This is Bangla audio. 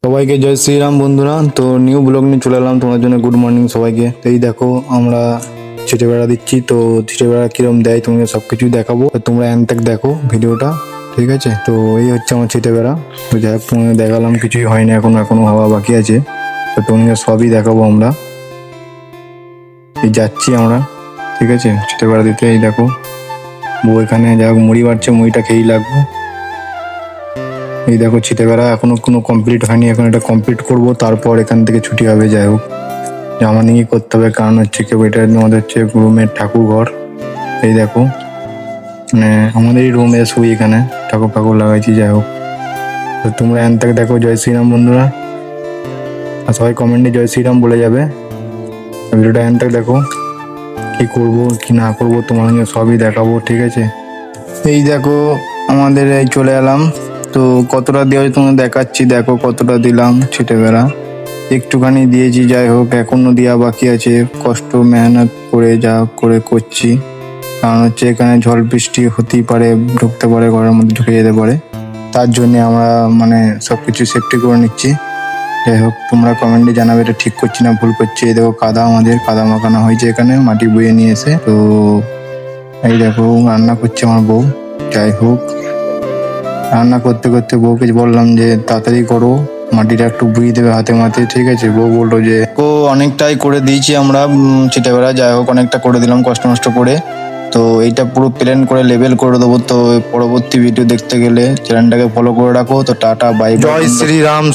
সবাইকে জয় শ্রীরাম বন্ধুরা। তো নিউ ব্লগ নিয়ে চলে এলাম তোমার জন্য। গুড মর্নিং সবাইকে। তো এই দেখো আমরা ছিটে বেড়া দিচ্ছি। তো ছিটে বেড়া কিরম দেয় তোমাকে সবকিছু দেখাবো, তো তোমরা এন থেকে দেখো ভিডিওটা, ঠিক আছে? তো এই হচ্ছে আমার ছিটে বেড়া। তো যাই হোক তোমাকে দেখালাম, কিছুই হয়নি এখনো হাওয়া বাকি আছে। তো তোমাকে সবই দেখাবো আমরা। এই যাচ্ছি আমরা, ঠিক আছে, ছিটে বেড়া দিতে। এই দেখো বউ এখানে যাই হোক মুড়ি বাড়ছে, মুড়িটা খেয়েই লাগবে। এই দেখো ছিটে বেড়া এখনো কোনো কমপ্লিট হয়নি, এখন এটা কমপ্লিট করব, তারপর এখান থেকে ছুটি হবে। যাই হোক জামা নিয়ে করতে হবে, কারণ হচ্ছে কি এটা আমাদের হচ্ছে রুমের ঠাকুর ঘর। এই দেখো মানে আমাদেরই রুমে শুই, এখানে ঠাকুর ফাকুর লাগাইছি। যাই হোক তো তোমরা এখান থেকে দেখো। জয় শ্রীরাম বন্ধুরা, আর সবাই কমেন্টে জয় শ্রীরাম বলে যাবে। ভিডিওটা এখান থেকে দেখো, কি করব কি না করব তোমাদের সবই দেখাবো, ঠিক আছে? এই দেখো আমাদের এই চলে এলাম। তো কতটা দেওয়া হয়েছে তোমাদের দেখাচ্ছি। দেখো কতটা দিলাম ছিটে বেড়া, একটুখানি দিয়েছি। যাই হোক এখনো দেওয়া বাকি আছে, কষ্ট মেহনত করে যা করে করছি। কারণ হচ্ছে এখানে ঝড় বৃষ্টি হতেই পারে, ঢুকতে পারে, ঘরের মধ্যে ঢুকে যেতে পারে, তার জন্যে আমরা মানে সব কিছু সেফটি করে নিচ্ছি। যাই হোক তোমরা কমেন্টে জানাবে এটা ঠিক করছি না ভুল করছি। এই দেখো কাদা, আমাদের কাদা মাখানো হয়েছে, এখানে মাটি বয়ে নিয়ে এসে। তো এই দেখো রান্না করছে আমার বউ। যাই হোক রান্না করতে করতে বউকে বললাম যে তাড়াতাড়ি করো, মাটিটা একটু বুঝিয়ে দেবে হাতে মাতে, ঠিক আছে? বউ বললো যে ও অনেকটাই করে দিয়েছি আমরা ছিটেবেড়া। যাই হোক অনেকটা করে দিলাম কষ্ট নষ্ট করে। তো এইটা পুরো প্ল্যান করে লেভেল করে দেবো। তো পরবর্তী ভিডিও দেখতে গেলে চ্যানেলটাকে ফলো করে রাখো। তো টাটা বাই বাই। জয় শ্রীরাম।